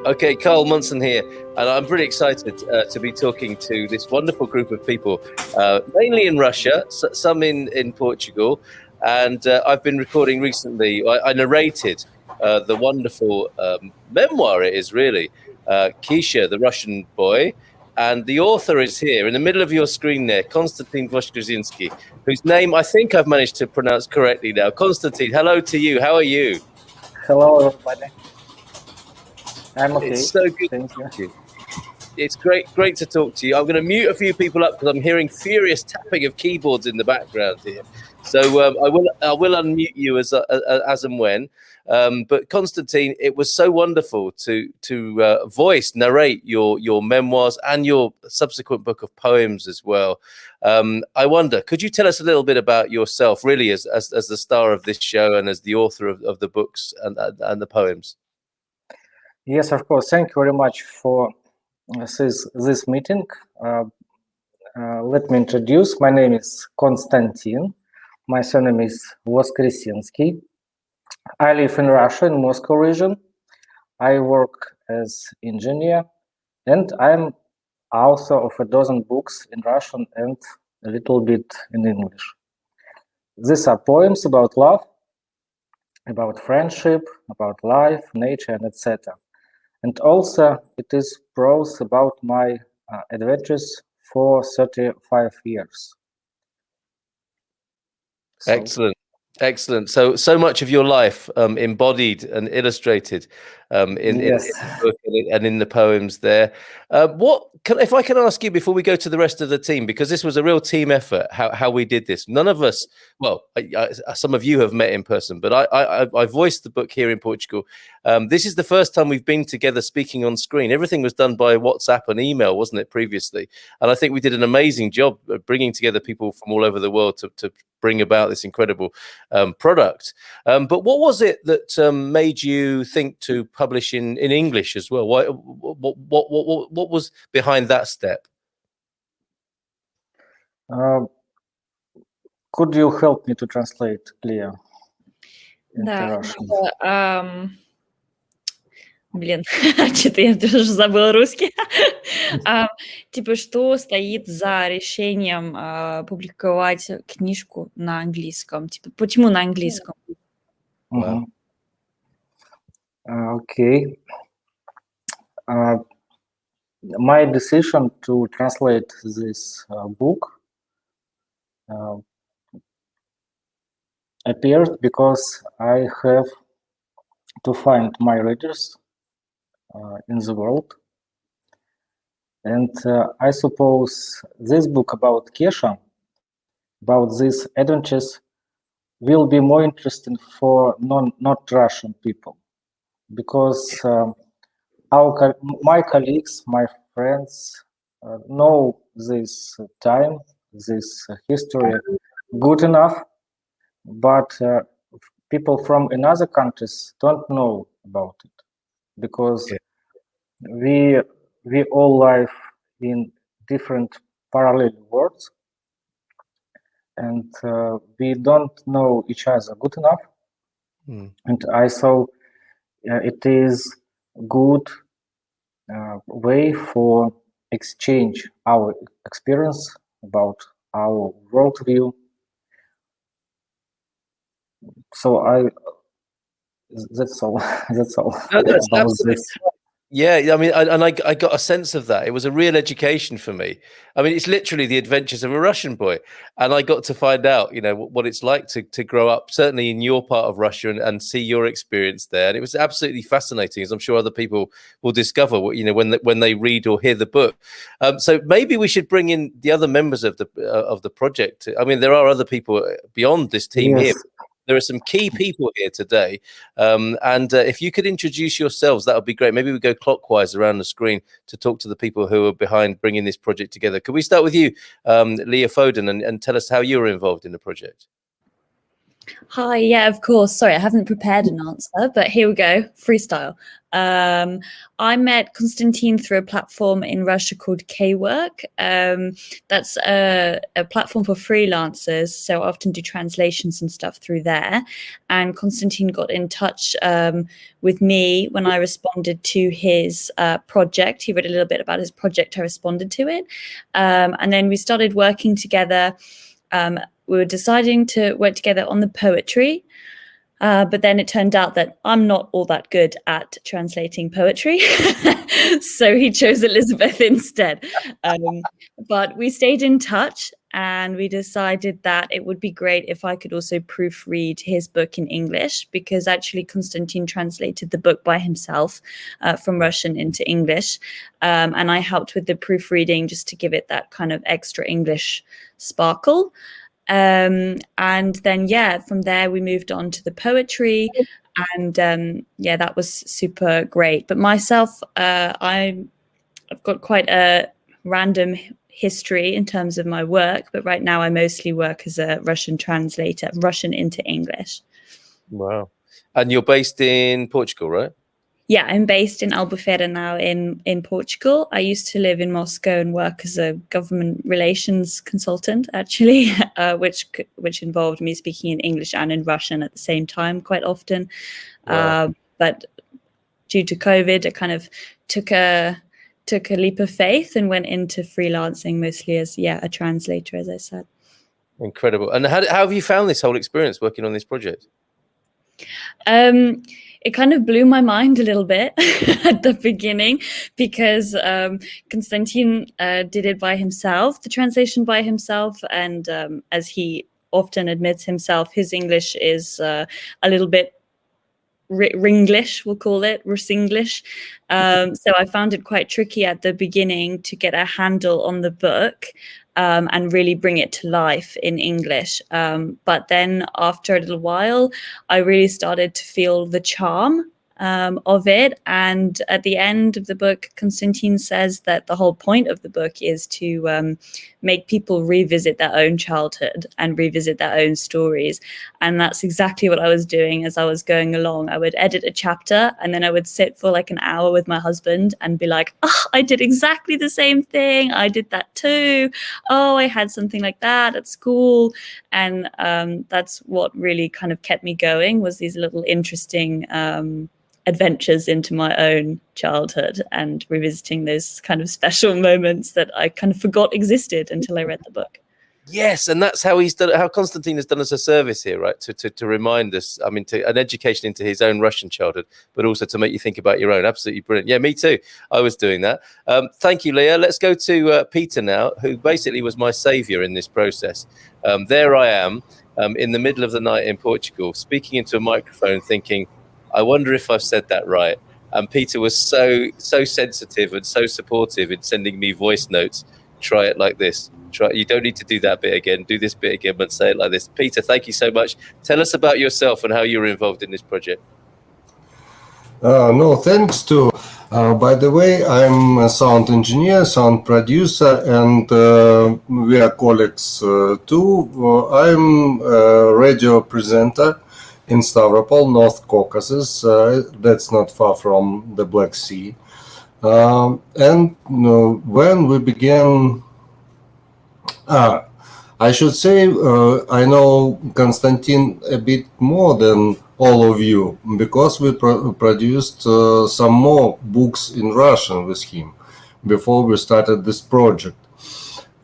Okay, Carl Munson here, and I'm really excited to be talking to this wonderful group of people, mainly in Russia, some in Portugal, and I've been recording recently. I narrated the wonderful memoir it is really, Kesha, the Russian boy, and the author is here in the middle of your screen there, Konstantin Voskresenskiy, whose name I think I've managed to pronounce correctly now. Konstantin, hello to you. How are you? Hello, everybody. I'm okay. It's so good Thank to talk you. to you. It's great to talk to you. I'm going to mute a few people up because I'm hearing furious tapping of keyboards in the background here. So I will unmute you as and when. But Konstantin, it was so wonderful to narrate your memoirs and your subsequent book of poems as well. I wonder, could you tell us a little bit about yourself, really, as the star of this show and as the author of the books and the poems? Yes, of course. Thank you very much for this meeting. Let me introduce. My name is Konstantin. My surname is Voskresenskiy. I live in Russia, in Moscow region. I work as engineer, and I'm author of a dozen books in Russian and a little bit in English. These are poems about love, about friendship, about life, nature, and etc. And also, it is prose about my adventures for 35 years. Excellent. So much of your life embodied and illustrated in the book and in the poems there. If I can ask you before we go to the rest of the team, because this was a real team effort, how we did this. None of us, well, some of you have met in person, but I voiced the book here in Portugal. This is the first time we've been together speaking on screen. Everything was done by WhatsApp and email, wasn't it, previously? And I think we did an amazing job of bringing together people from all over the world to bring about this incredible product. But what was it that made you think to publish in English as well? What was behind that step? Could you help me to translate, Leah? Да, блин, что-то я тоже забыла русский. Типа, что стоит за решением публиковать книжку на английском? Типа, почему на английском? Okay. My decision to translate this book appeared because I have to find my readers in the world. And I suppose this book about Kesha, about these adventures, will be more interesting for not Russian people, because my colleagues, my friends know this time, this history good enough, but people from another countries don't know about it, because we all live in different parallel worlds, and we don't know each other good enough. And I thought it is good way for exchange our experience about our worldview. So that's all. That's all. No, that's absolutely. Yeah, I mean, I got a sense of that. It was a real education for me. I mean, it's literally the adventures of a Russian boy, and I got to find out, what it's like to grow up, certainly in your part of Russia, and see your experience there. And it was absolutely fascinating, as I'm sure other people will discover, when they read or hear the book. So maybe we should bring in the other members of the project. I mean, there are other people beyond this team here. There are some key people here today. And if you could introduce yourselves, that would be great. Maybe we go clockwise around the screen to talk to the people who are behind bringing this project together. Could we start with you, Leah Foden, and tell us how you were involved in the project? Hi, yeah, of course. Sorry, I haven't prepared an answer, but here we go. Freestyle. I met Konstantin through a platform in Russia called K-Work. That's a platform for freelancers, so I often do translations and stuff through there. And Konstantin got in touch with me when I responded to his project. He read a little bit about his project. I responded to it. And then we started working together. We were deciding to work together on the poetry, but then it turned out that I'm not all that good at translating poetry. So he chose Elizabeth instead. But we stayed in touch and we decided that it would be great if I could also proofread his book in English, because actually Konstantin translated the book by himself from Russian into English. And I helped with the proofreading just to give it that kind of extra English sparkle. And then, yeah, from there we moved on to the poetry, and yeah, that was super great. But myself, I've got quite a random history in terms of my work, but right now I mostly work as a Russian translator, Russian into English. Wow. And you're based in Portugal, right? Yeah, I'm based in Albufeira now in Portugal. I used to live in Moscow and work as a government relations consultant, actually, which involved me speaking in English and in Russian at the same time quite often. Wow. But due to COVID, I kind of took a leap of faith and went into freelancing mostly as a translator, as I said. Incredible. And how have you found this whole experience working on this project? It kind of blew my mind a little bit at the beginning, because Konstantin did it by himself, the translation by himself, and as he often admits himself, his English is a little bit Ringlish, we'll call it, Russinglish. So I found it quite tricky at the beginning to get a handle on the book and really bring it to life in English. But then after a little while, I really started to feel the charm of it. And at the end of the book, Konstantin says that the whole point of the book is to make people revisit their own childhood and revisit their own stories. And that's exactly what I was doing as I was going along. I would edit a chapter and then I would sit for like an hour with my husband and be like, oh, I did exactly the same thing. I did that too. Oh, I had something like that at school. And that's what really kind of kept me going, was these little interesting adventures into my own childhood and revisiting those kind of special moments that I kind of forgot existed until I read the book. Yes, and that's how he's done it, how Konstantin has done us a service here, right? To remind us, I mean, to an education into his own Russian childhood, but also to make you think about your own. Absolutely brilliant. Yeah, me too. I was doing that. Thank you, Leah. Let's go to Peter now, who basically was my savior in this process. There I am in the middle of the night in Portugal, speaking into a microphone, thinking, I wonder if I've said that right. And Peter was so sensitive and so supportive in sending me voice notes. Try it like this. You don't need to do that bit again. Do this bit again, but say it like this. Peter, thank you so much. Tell us about yourself and how you were involved in this project. No, thanks to. By the way, I'm a sound engineer, sound producer, and we are colleagues too. I'm a radio presenter in Stavropol, North Caucasus. That's not far from the Black Sea. And when we began, I should say I know Konstantin a bit more than all of you, because we produced some more books in Russian with him before we started this project.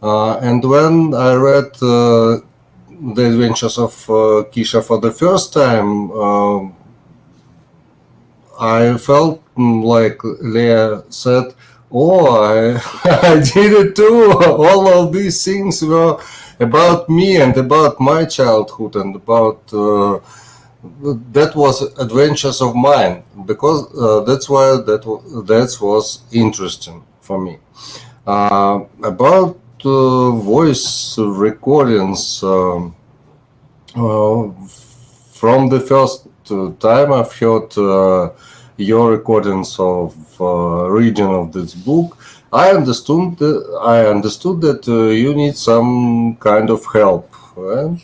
And when I read The Adventures of Kesha for the first time, I felt like Leah said, oh, I did it too. All of these things were about me and about my childhood and about that was adventures of mine, because that's why that was interesting for me. About voice recordings, from the first time I've heard your recordings of reading of this book, I understood that you need some kind of help, and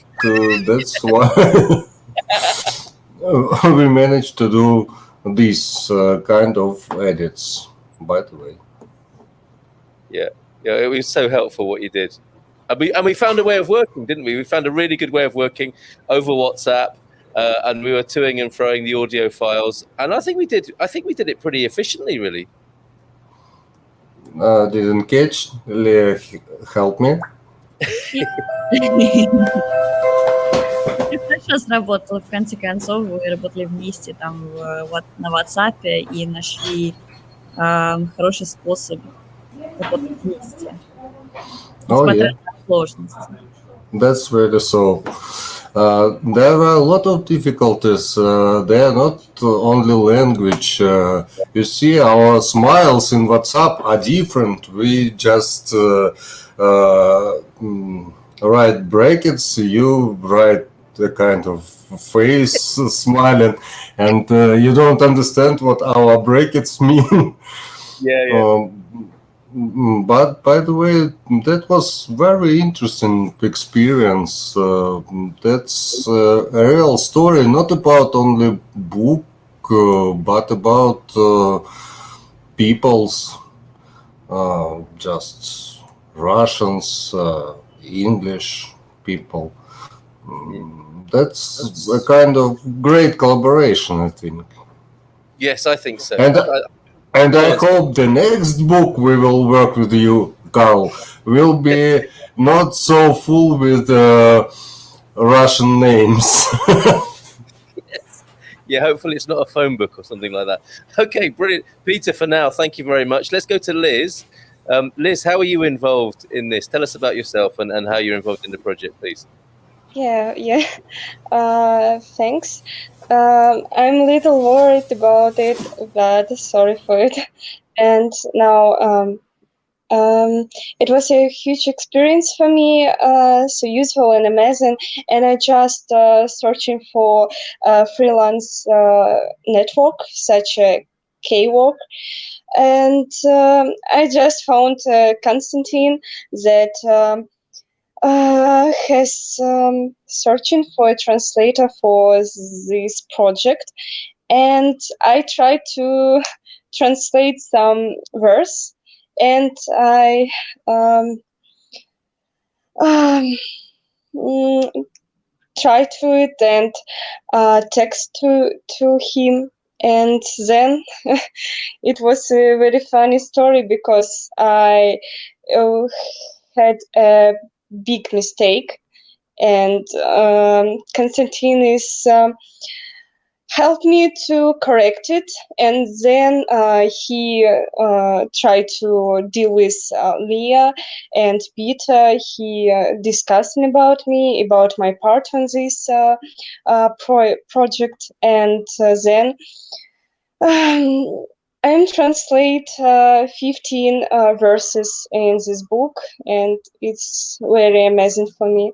that's why we managed to do these kind of edits, by the way. Yeah, it was so helpful what you did. And we found a way of working, didn't we? We found a really good way of working over WhatsApp, and we were toing and froing the audio files. And I think we did it pretty efficiently, really. Didn't catch. Leah, help me. Хорошо сработало, в конце концов, вы работали вместе там на WhatsApp и нашли хороший способ работать вместе, несмотря на сложности. That's really so. There are a lot of difficulties. They are not only language. You see, our smiles in WhatsApp are different. We just write brackets. You write the kind of face smiling, and you don't understand what our brackets mean. Yeah. But by the way, that was very interesting experience. That's a real story, not about only book, but about people's, just Russians, English people. That's a kind of great collaboration, I think. Yes, I think so. And I hope the next book we will work with you, Carl, will be not so full with Russian names. Yes. Yeah, hopefully it's not a phone book or something like that. Okay, brilliant. Peter, for now, thank you very much. Let's go to Liz. Liz, how are you involved in this? Tell us about yourself and how you're involved in the project, please. Yeah. Thanks. I'm a little worried about it, but sorry for it. And now it was a huge experience for me, so useful and amazing. And I just searching for freelance network such a K-Work. And I just found Konstantin that has searching for a translator for this project, and I tried to translate some verse, and I tried to it and text to him, and then it was a very funny story because I had a big mistake, and Konstantin is helped me to correct it, and then he tried to deal with Leah and Peter. He discussing about me, about my part on this project, and then I'm translate 15 verses in this book, and it's very amazing for me.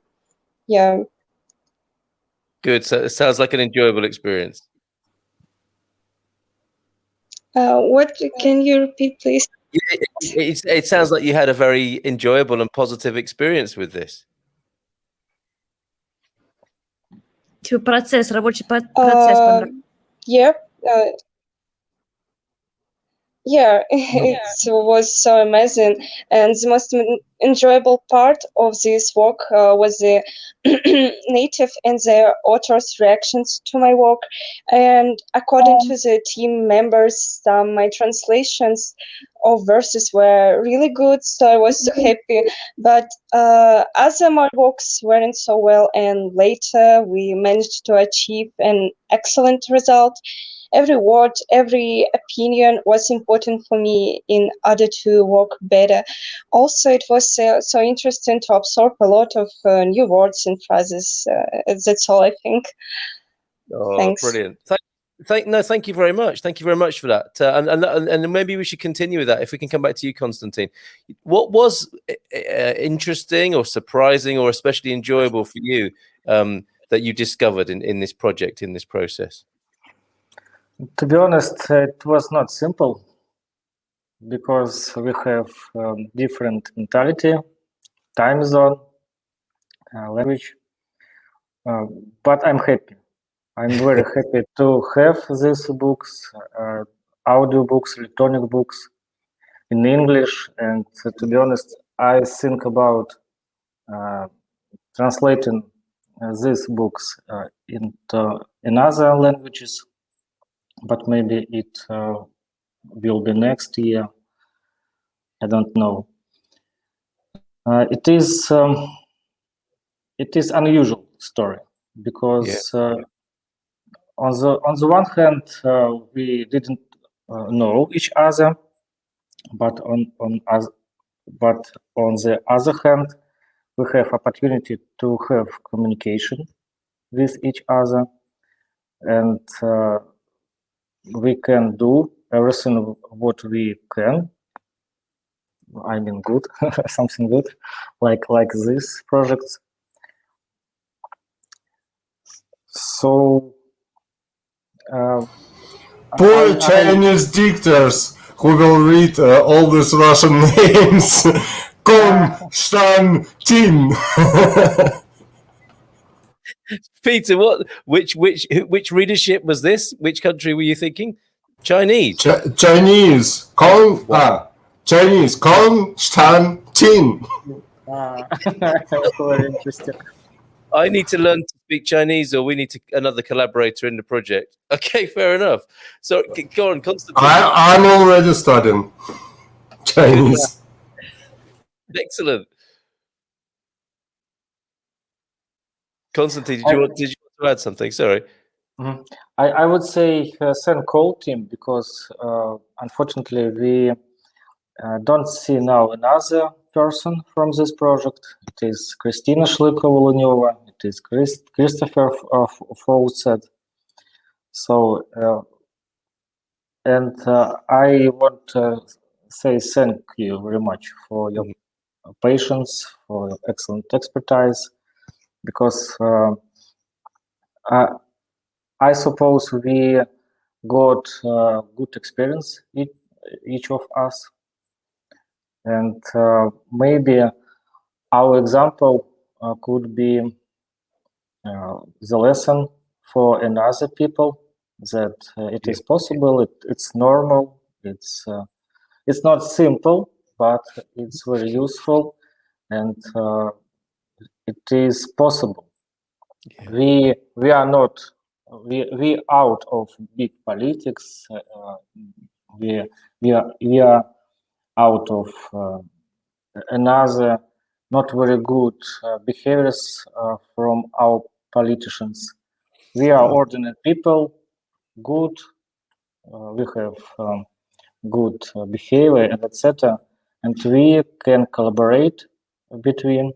Yeah. Good. So it sounds like an enjoyable experience. What can you repeat, please? It sounds like you had a very enjoyable and positive experience with this. Процесс, рабочий процесс. Yeah, it was so amazing, and the most enjoyable part of this work was the native and the author's reactions to my work. And according to the team members, my translations of verses were really good, so I was so happy. But other my works weren't so well, and later we managed to achieve an excellent result. Every word, every opinion was important for me in order to work better. Also, it was so interesting to absorb a lot of new words and phrases. That's all, I think. Oh, thanks. Brilliant. Thank you very much. Thank you very much for that. And maybe we should continue with that if we can come back to you, Konstantin. What was interesting or surprising or especially enjoyable for you that you discovered in this project, in this process? To be honest, it was not simple because we have different mentality, time zone, language, but I'm happy I'm very happy to have these books, audio books, electronic books in English. And to be honest, I think about translating these books into other languages, but maybe it will be next year. I don't know. It is unusual story because on the one hand we didn't know each other, but on the other hand we have opportunity to have communication with each other, and we can do everything what we can. I mean, good, something good, like these projects. So poor Chinese dictators who will read all these Russian names. Konstantin. Peter, which readership was this? Which country were you thinking? Chinese. Chinese. Chinese. Konstantin. very interesting. I need to learn to speak Chinese, or we need another collaborator in the project. Okay, fair enough. So go on, Konstantin. I'm already studying Chinese. Excellent. Konstantin, did you want to add something? Sorry. I would say thank all team, because unfortunately we don't see now another person from this project. It is Kristina Shlikova-Luneva, it is Christopher Fawcett. So and I want to say thank you very much for your patience, for your excellent expertise, because I suppose we got good experience, each of us, and maybe our example could be the lesson for another people, that it is possible, it's normal, it's not simple, but it's very useful, and it is possible. We are not we out of big politics. We are out of another not very good behaviors from our politicians. We are ordinary people, good. We have good behavior, and etc. And we can collaborate between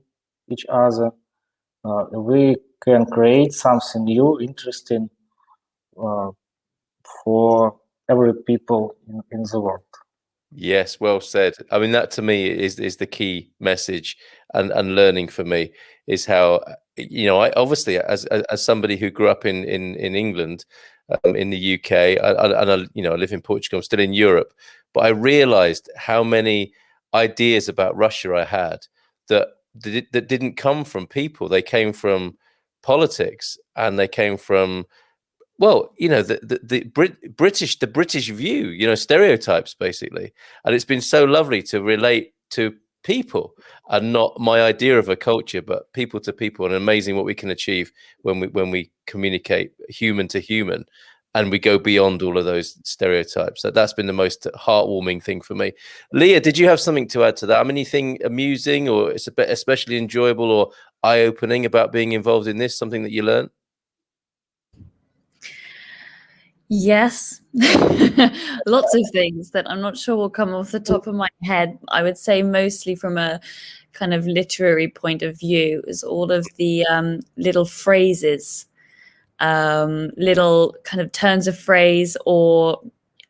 each other. We can create something new, interesting for every people in the world. Yes, well said. I mean, that to me is the key message and learning for me, is how, I obviously as somebody who grew up in England, in the UK, and I live in Portugal, I'm still in Europe, but I realized how many ideas about Russia I had that didn't come from people. They came from politics, and they came from, well, the British view, stereotypes basically. And it's been so lovely to relate to people, and not my idea of a culture, but people to people, and amazing what we can achieve when we communicate human to human, and we go beyond all of those stereotypes. That's been the most heartwarming thing for me. Leah, did you have something to add to that? Anything amusing, or it's a bit especially enjoyable or eye-opening about being involved in this? Something that you learned? Yes, lots of things that I'm not sure will come off the top of my head. I would say mostly from a kind of literary point of view is all of the little phrases, little kind of turns of phrase, or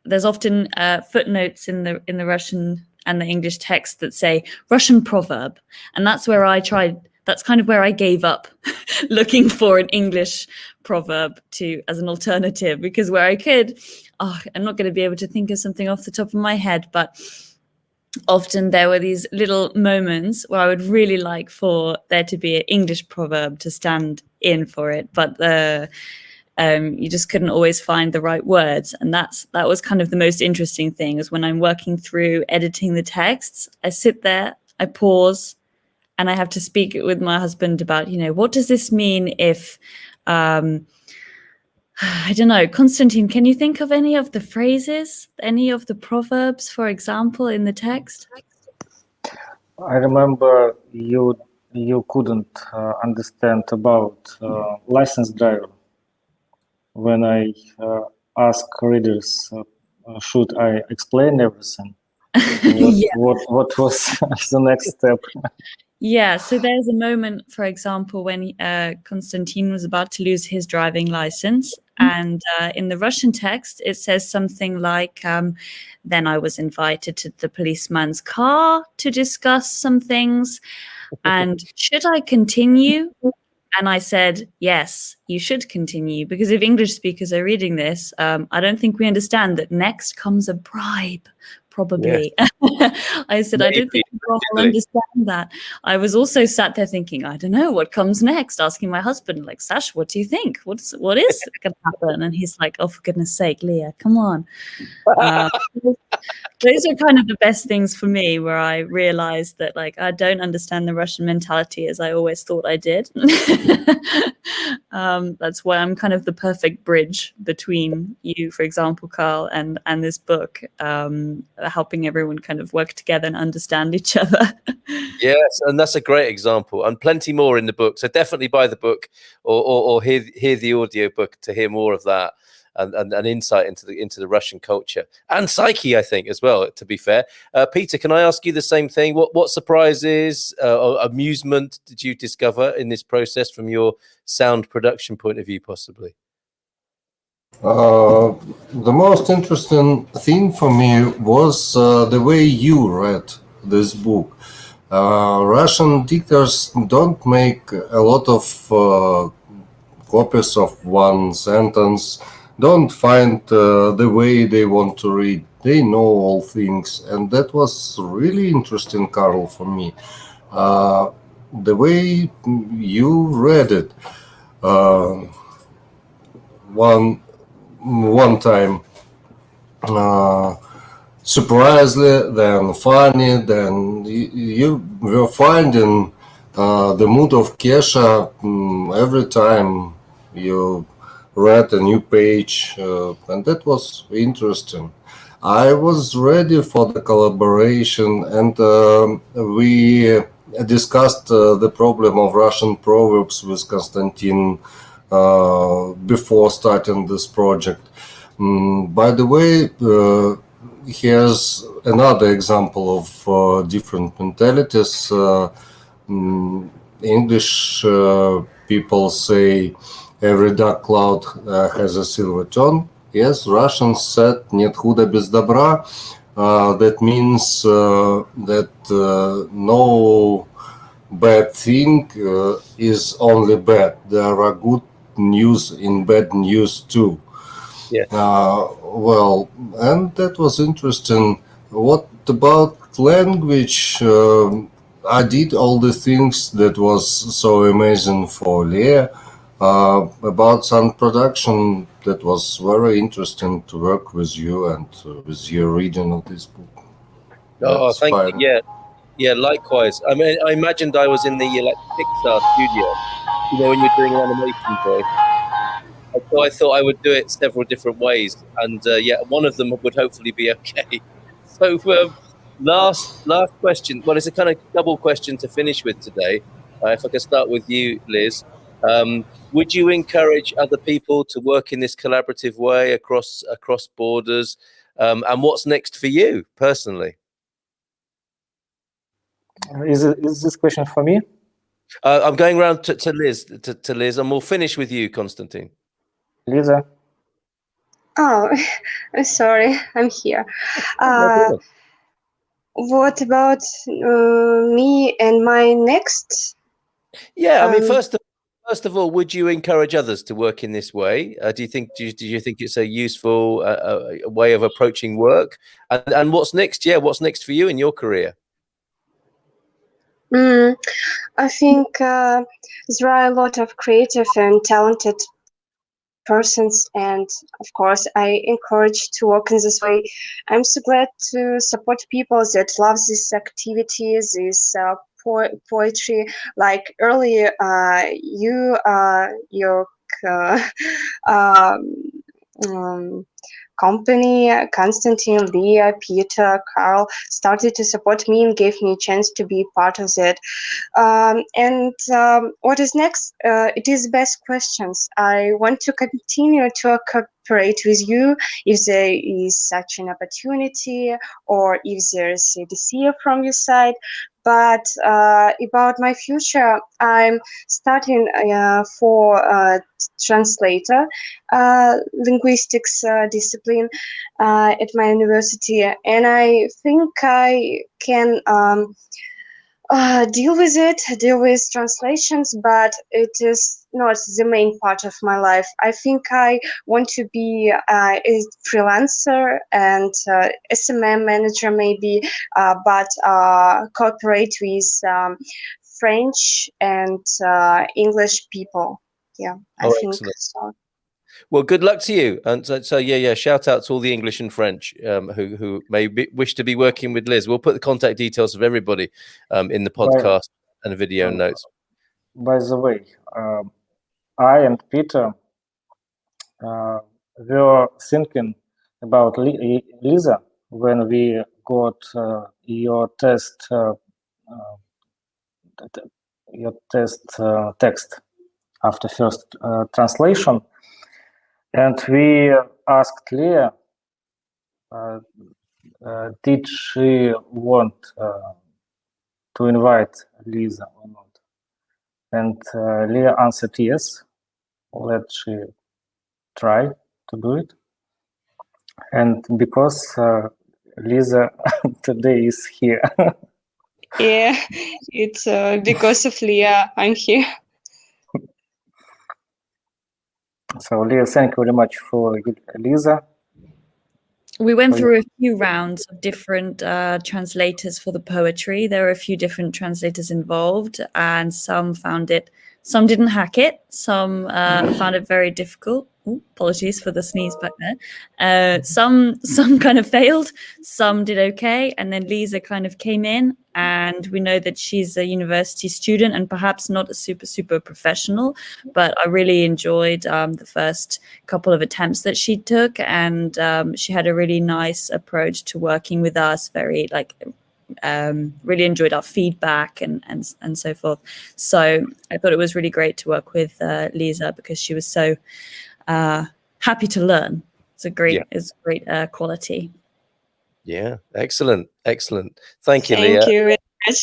there's often footnotes in the Russian and the English text that say Russian proverb, and that's where that's kind of where I gave up looking for an English proverb as an alternative, because where I could, I'm not going to be able to think of something off the top of my head, but often there were these little moments where I would really like for there to be an English proverb to stand in for it, but you just couldn't always find the right words. And that was kind of the most interesting thing, is when I'm working through editing the texts, I sit there, I pause, and I have to speak with my husband about, what does this mean if, I don't know, Konstantin, can you think of any of the phrases, any of the proverbs, for example, in the text? I remember you couldn't understand about license driver when I ask readers, should I explain everything? What was the next step? Yeah, so there's a moment, for example, when Konstantin was about to lose his driving license. And in the Russian text, it says something like, then I was invited to the policeman's car to discuss some things. And should I continue? And I said, yes, you should continue. Because if English speakers are reading this, I don't think we understand that next comes a bribe. Probably. Yes. I said, maybe. I don't think people will understand that. I was also sat there thinking, I don't know what comes next, asking my husband, like, Sash, what do you think? What is going to happen? And he's like, oh, for goodness sake, Leah, come on. Those are kind of the best things for me, where I realized that, like, I don't understand the Russian mentality as I always thought I did. That's why I'm kind of the perfect bridge between you, for example, Carl, and this book, helping everyone kind of work together and understand each other. Yes, and that's a great example, and plenty more in the book. So definitely buy the book or hear the audio book to hear more of that. And insight into the Russian culture and psyche, I think, as well, to be fair. Peter, can I ask you the same thing? What surprises or amusement did you discover in this process from your sound production point of view, possibly? The most interesting thing for me was the way you read this book. Russian dictators don't make a lot of copies of one sentence, don't find the way they want to read. They know all things, and that was really interesting, Carl, for me. The way you read it one time, surprisingly, then funny, then you were finding the mood of Kesha every time you read a new page, and that was interesting. I was ready for the collaboration, and we discussed the problem of Russian proverbs with Konstantin before starting this project. By the way, here's another example of different mentalities. English people say every dark cloud has a silver tone. Yes, Russians said "Нет худа без добра." That means that no bad thing is only bad. There are good news in bad news too. Yeah. Well, and that was interesting. What about language? I did all the things that was so amazing for Leah. About sound production, that was very interesting to work with you and with your reading of this book. Oh, thank you. Yeah, likewise. I mean, I imagined I was in the Pixar studio, when you're doing an animation voice. So I thought I would do it several different ways, and one of them would hopefully be okay. So last question. Well, it's a kind of double question to finish with today. If I can start with you, Liz. Would you encourage other people to work in this collaborative way across borders? And what's next for you personally? Is this question for me? I'm going around to Liz, to Liz, and we'll finish with you, Konstantin. Lisa. Oh, I'm sorry, I'm here. What about me and my next? Yeah, I mean, first of all, would you encourage others to work in this way? Do you think it's a useful way of approaching work? And what's next? Yeah, what's next for you in your career? I think there are a lot of creative and talented persons, and of course I encourage to work in this way. I'm so glad to support people that love this activity, this poetry. Like earlier, your company, Konstantin, Leah, Peter, Carl, started to support me and gave me a chance to be part of that. What is next? It is best questions. I want to continue to cooperate with you if there is such an opportunity, or if there's a desire from your side. But about my future, I'm studying for translator, linguistics discipline at my university, and I think I can deal with translations, but it is not the main part of my life. I think I want to be a freelancer and SMM manager maybe, but cooperate with French and English people. Yeah, I think excellent. so. Well, good luck to you. And so yeah, shout out to all the English and French who may wish to be working with Liz. We'll put the contact details of everybody in the podcast and the video notes. By the way, I and Peter were thinking about Lisa when we got your test text after first translation. And we asked Leah, did she want to invite Lisa or not? And Leah answered yes, let she try to do it. And because Lisa today is here. Yeah, it's because of Leah I'm here. So Leah, thank you very much for Lisa. We went through a few rounds of different translators for the poetry. There were a few different translators involved, and some didn't hack it. Some found it very difficult. Ooh, apologies for the sneeze back there. Some kind of failed, some did okay, and then Lisa kind of came in, and we know that she's a university student and perhaps not a super professional, but I really enjoyed the first couple of attempts that she took, and she had a really nice approach to working with us, very really enjoyed our feedback and so forth. So I thought it was really great to work with Lisa, because she was so happy to learn. It's a great quality. Yeah, excellent. Thank you, Leah. Thank you very much.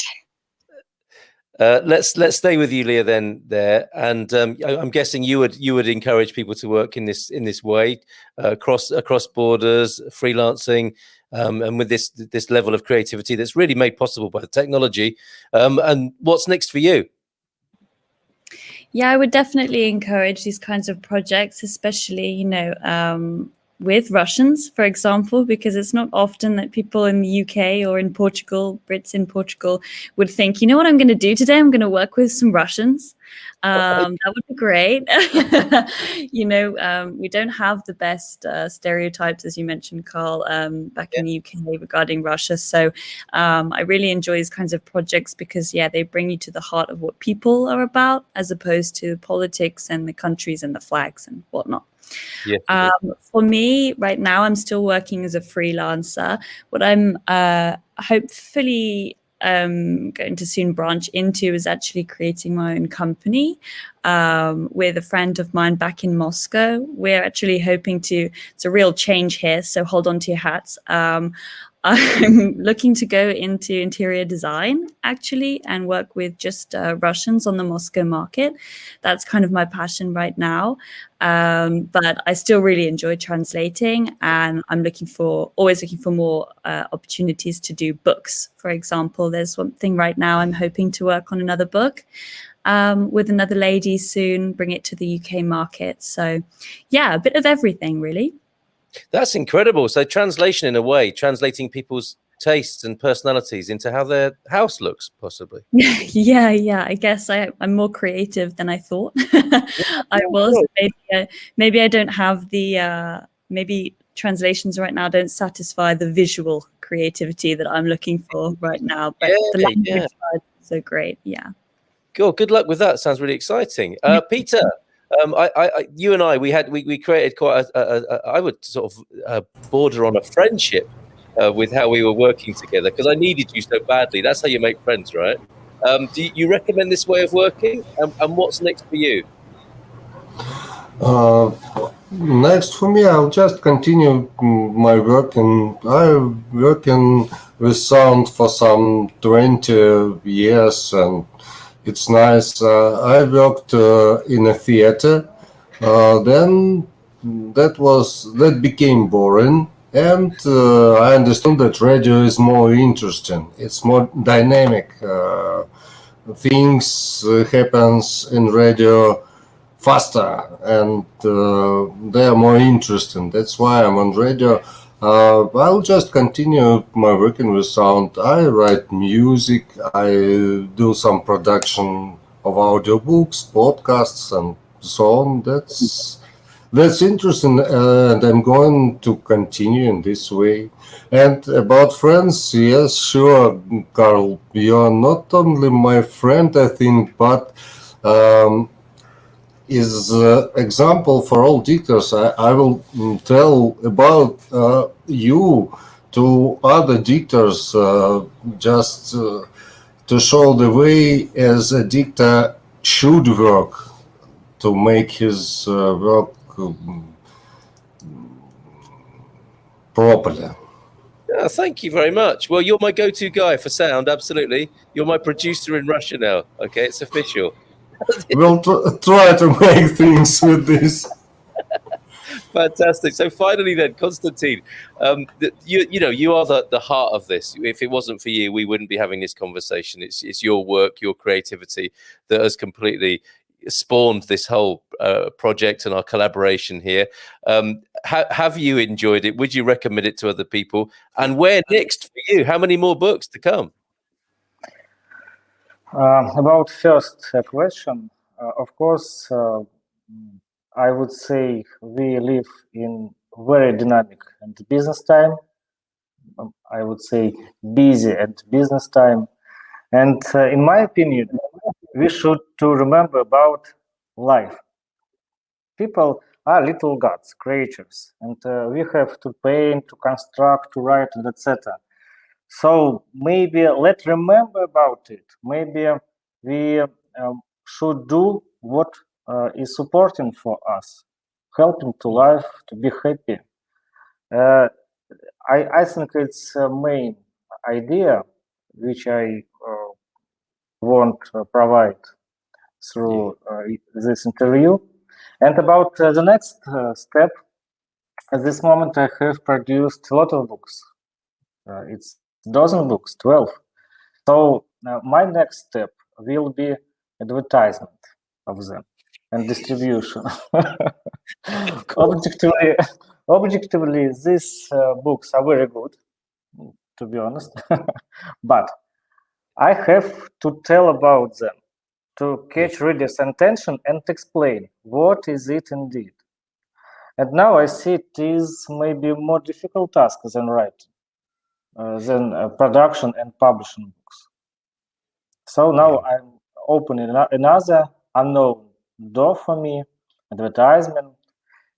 Let's stay with you, Leah, then there. And I'm guessing you would encourage people to work in this way, across borders, freelancing, and with this level of creativity that's really made possible by the technology. And what's next for you? Yeah, I would definitely encourage these kinds of projects, especially, with Russians, for example, because it's not often that people in the UK or in Portugal, Brits in Portugal, would think, you know what I'm going to do today? I'm going to work with some Russians. That would be great. We don't have the best stereotypes, as you mentioned, Carl, back in the UK regarding Russia. So I really enjoy these kinds of projects because, they bring you to the heart of what people are about, as opposed to politics and the countries and the flags and whatnot. Yes. For me, right now, I'm still working as a freelancer. What I'm hopefully going to soon branch into is actually creating my own company with a friend of mine back in Moscow. We're actually hoping it's a real change here, so hold on to your hats. I'm looking to go into interior design, actually, and work with just Russians on the Moscow market. That's kind of my passion right now. But I still really enjoy translating, and I'm always looking for more opportunities to do books. For example, there's one thing right now, I'm hoping to work on another book with another lady soon, bring it to the UK market. So yeah, a bit of everything, really. That's incredible. So translation, in a way, translating people's tastes and personalities into how their house looks, possibly. Yeah. I guess I'm more creative than I thought I was. Maybe I don't have the maybe translations right now don't satisfy the visual creativity that I'm looking for right now. But the language side is so great. Yeah. Cool. Good luck with that. Sounds really exciting. Peter, you and I, we created quite I would sort of border on a friendship with how we were working together, because I needed you so badly. That's how you make friends, right? Do you recommend this way of working? And what's next for you? Next for me, I'll just continue my work, and I'm working with sound for some 20 years, and it's nice. I worked in a theater, then that became boring, and I understood that radio is more interesting. It's more dynamic. Things happens in radio faster, and they are more interesting. That's why I'm on radio. I'll just continue my working with sound. I write music. I do some production of audiobooks, podcasts, and so on. That's interesting, and I'm going to continue in this way. And about friends, yes, sure, Carl, you're not only my friend, I think, but is example for all dictators. I will tell about you to other dictators, just to show the way as a dictator should work, to make his work properly. Yeah, thank you very much. Well, you're my go-to guy for sound. Absolutely. You're my producer in Russia now. Okay, it's official. We'll try to make things with this. Fantastic. So finally then, Konstantin, you are the heart of this. If it wasn't for you, we wouldn't be having this conversation. It's your work, your creativity that has completely spawned this whole project and our collaboration here. Have you enjoyed it? Would you recommend it to other people? And where next for you? How many more books to come? About first question, of course, I would say we live in very dynamic and business time. I would say busy and business time. And in my opinion, we should to remember about life. People are little gods, creatures, and we have to paint, to construct, to write, and etc. So maybe let's remember about it. Maybe we should do what is supporting for us, helping to life, to be happy. I think it's a main idea which I want to provide through this interview. And about the next step, at this moment I have produced a lot of books. It's dozen books, 12. So my next step will be advertisement of them and distribution. Objectively, these books are very good, to be honest. But I have to tell about them, to catch readers' attention and explain what is it indeed. And now I see it is maybe a more difficult task than writing, than production and publishing books. So now I'm opening another unknown door for me, advertisement.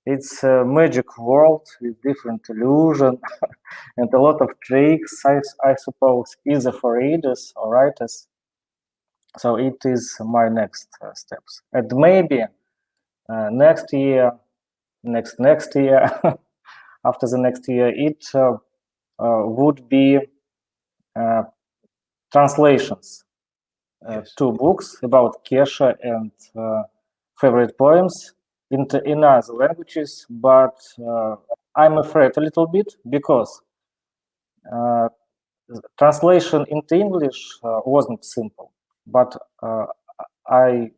It's a magic world with different illusion and a lot of tricks, I suppose, either for readers or writers. So it is my next steps. And maybe next year, next year, after the next year, it would be translations. Two books about Kesha and favorite poems in other languages, but I'm afraid a little bit because translation into English wasn't simple. But I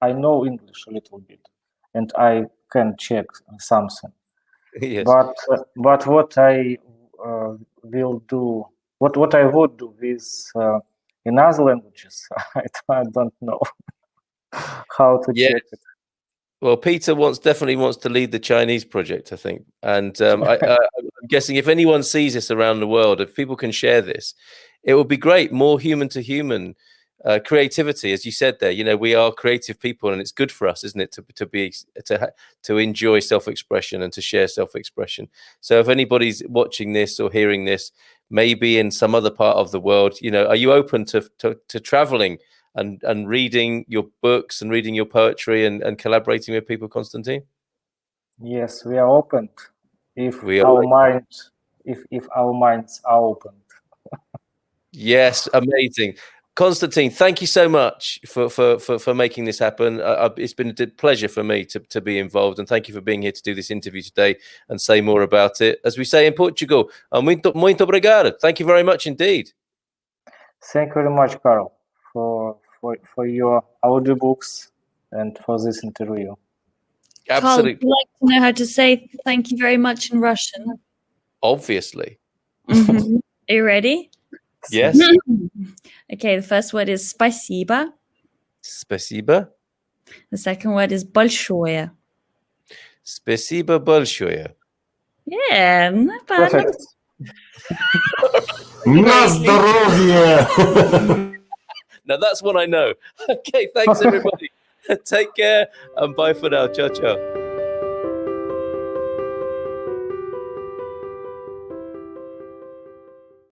know English a little bit, and I can check something. Yes. But what I will do, what I would do with in other languages. I don't know how to check it. Well, Peter definitely wants to lead the Chinese project, I think. And I'm guessing if anyone sees this around the world, if people can share this, it would be great. More human to human creativity, as you said there. You know, we are creative people, and it's good for us, isn't it, to enjoy self-expression and to share self-expression. So if anybody's watching this or hearing this, maybe in some other part of the world, you know, are you open to traveling and reading your books and reading your poetry and collaborating with people, Konstantin? Yes, we are open if our minds are open. Yes, amazing. Konstantin, thank you so much for making this happen. It's been a pleasure for me to be involved, and thank you for being here to do this interview today and say more about it. As we say in Portugal, muito obrigado. Thank you very much indeed. Thank you very much, Carl, for your audiobooks and for this interview. Absolutely. Carl, would you like to know how to say thank you very much in Russian? Obviously. Are you ready? Yes. Okay, the first word is спасибо. Спасибо. The second word is большое. Спасибо большое. Yeah, not bad. Perfect. На здоровье! Now that's what I know. Okay, thanks everybody. Take care and bye for now. Ciao, ciao.